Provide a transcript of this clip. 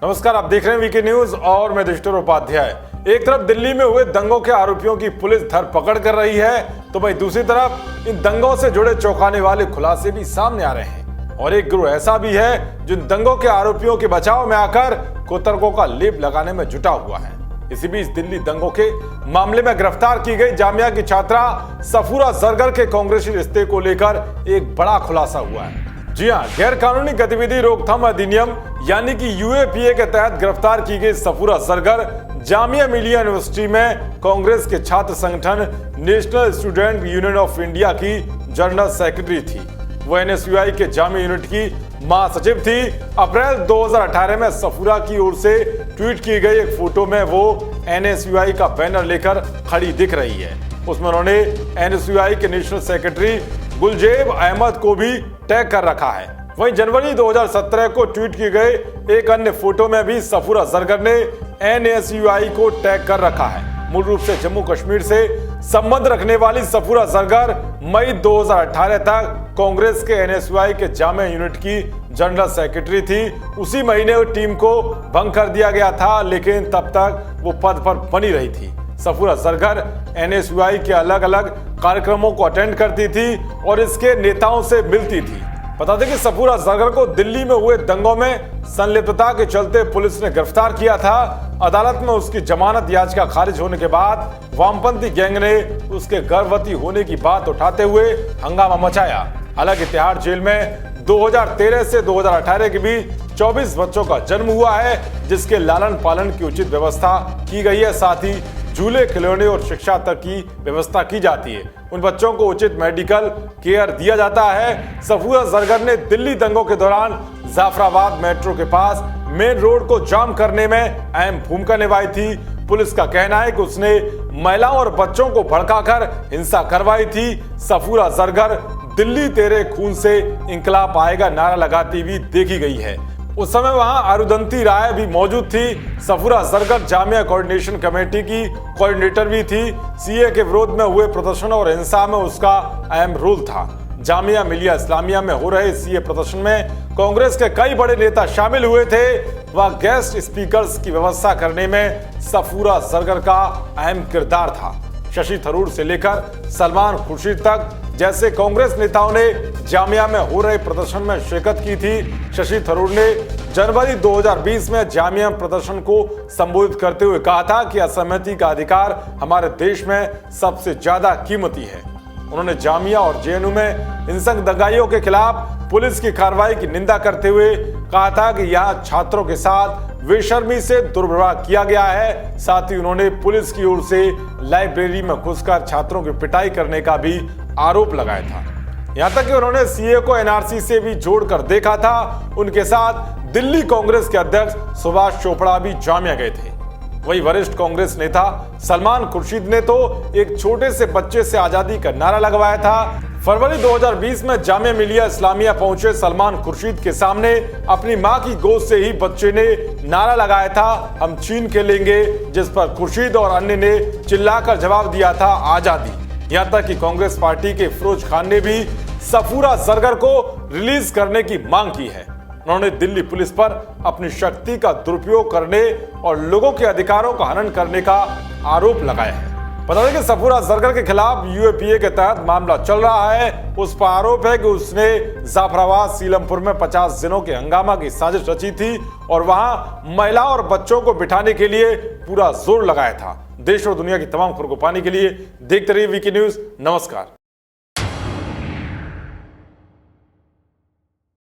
नमस्कार, आप देख रहे हैं वीके न्यूज और मैं युधिष्ठिर उपाध्याय। एक तरफ दिल्ली में हुए दंगों के आरोपियों की पुलिस धरपकड़ कर रही है, तो वहीं दूसरी तरफ इन दंगों से जुड़े चौंकाने वाले खुलासे भी सामने आ रहे हैं। और एक गिरोह ऐसा भी है जो दंगों के आरोपियों के बचाव में आकर कुतर्कों का लेप लगाने में जुटा हुआ है। इसी बीच दिल्ली दंगों के मामले में गिरफ्तार की गई जामिया की छात्रा सफूरा जरगर के कांग्रेसी रिश्ते को लेकर एक बड़ा खुलासा हुआ है। जी हां, गैर कानूनी गतिविधि रोकथाम अधिनियम यानी कि यूएपीए के तहत गिरफ्तार की गई सफूरा जरगर जामिया मिलिया यूनिवर्सिटी में कांग्रेस के छात्र संगठन national student union of India की जनरल सेक्रेटरी थी। वो एनएसयूआई के जामिया यूनिट की महासचिव थी। अप्रैल 2018 में सफूरा की ओर से ट्वीट की गई एक फोटो में वो एनएसयूआई का बैनर लेकर खड़ी दिख रही है। उसमें उन्होंने एनएसयूआई के नेशनल सेक्रेटरी गुलजेब अहमद को भी टैग कर रखा है। वहीं जनवरी 2017 को ट्वीट की गई एक अन्य फोटो में भी सफूरा जरगर ने एनएसयूआई को टैग कर रखा है। मूल रूप से जम्मू कश्मीर से संबंध रखने वाली सफूरा जरगर मई 2018 तक कांग्रेस के एनएसयूआई के जामिया यूनिट की जनरल सेक्रेटरी थी। उसी महीने वो टीम को भंग कर दिया गया था, लेकिन तब तक वो पद पर बनी रही थी। सफूरा जरगर एनएसयूआई के अलग अलग कार्यक्रमों को अटेंड करती थी और इसके नेताओं से मिलती थी। बता दें कि सफूरा जरगर को दिल्ली में हुए दंगों में संलिप्तता के चलते पुलिस ने गिरफ्तार किया था। अदालत में उसकी जमानत याचिका खारिज होने के बाद वामपंथी गैंग ने उसके गर्भवती होने की बात उठाते हुए हंगामा मचाया। हालांकि तिहाड़ जेल में 2013 से 2018 के बीच 24 बच्चों का जन्म हुआ है, जिसके लालन पालन की उचित व्यवस्था की गई है। साथ ही झूले, खिलौने और शिक्षा तक की व्यवस्था की जाती है। उन बच्चों को उचित मेडिकल केयर दिया जाता है। सफूरा जरगर ने दिल्ली दंगों के दौरान जाफराबाद मेट्रो के पास मेन रोड को जाम करने में अहम भूमिका निभाई थी। पुलिस का कहना है कि उसने महिलाओं और बच्चों को भड़काकर हिंसा करवाई थी। सफूरा जरगर दिल्ली तेरे खून से इंकलाब आएगा नारा लगाती हुई देखी गई है। उस समय वहां अरुंधति राय भी मौजूद थी। सफूरा जरगर जामिया कोऑर्डिनेशन कमेटी की कोऑर्डिनेटर भी थी। सीए के विरोध में हुए प्रदर्शन और हिंसा में उसका अहम रोल था। जामिया मिलिया इस्लामिया में हो रहे सीए प्रदर्शन में कांग्रेस के कई बड़े नेता शामिल हुए थे। वह गेस्ट स्पीकर्स की व्यवस्था करने में सफूरा जरगर का अहम किरदार था। शशि थरूर से लेकर सलमान खुर्शीद तक जैसे कांग्रेस नेताओं ने जामिया में हो रहे प्रदर्शन में शिरकत की थी। शशि थरूर ने जनवरी 2020 में जामिया प्रदर्शन को संबोधित करते हुए कहा था कि असहमति का अधिकार हमारे देश में सबसे ज्यादा कीमती है। उन्होंने जामिया और जेएनयू में हिंसक दंगाइयों के खिलाफ पुलिस की कार्रवाई की निंदा करते हुए कहा था कि यहाँ छात्रों के साथ बेशर्मी से दुर्व्यवहार किया गया है। साथ ही उन्होंने पुलिस की ओर से लाइब्रेरी में घुसकर छात्रों की पिटाई करने का भी आरोप लगाया था। यहाँ तक कि उन्होंने सीए को एनआरसी से भी जोड़कर देखा था। उनके साथ दिल्ली कांग्रेस के अध्यक्ष सुभाष चोपड़ा भी जामिया गए थे। वही वरिष्ठ कांग्रेस नेता सलमान खुर्शीद ने तो एक छोटे से बच्चे से आजादी का नारा लगवाया था। फरवरी 2020 में जामिया मिलिया इस्लामिया पहुंचे सलमान खुर्शीद के सामने अपनी मां की गोद से ही बच्चे ने नारा लगाया था, हम छीन के लेंगे, जिस पर खुर्शीद और अन्य ने चिल्लाकर जवाब दिया था, आजादी। यहाँ तक कि कांग्रेस पार्टी के फिरोज खान ने भी सफूरा जरगर को रिलीज करने की मांग की है। उन्होंने दिल्ली पुलिस पर अपनी शक्ति का दुरुपयोग करने और लोगों के अधिकारों का हनन करने का आरोप लगाया है। बता दें कि सफूरा जरगर के खिलाफ यूएपीए के तहत मामला चल रहा है। उस पर आरोप है कि उसने जाफराबाद सीलमपुर में 50 दिनों के हंगामा की साजिश रची थी और वहां महिला और बच्चों को बिठाने के लिए पूरा जोर लगाया था। देश और दुनिया की तमाम खबरों को पाने के लिए देखते रहिए वीके न्यूज। नमस्कार।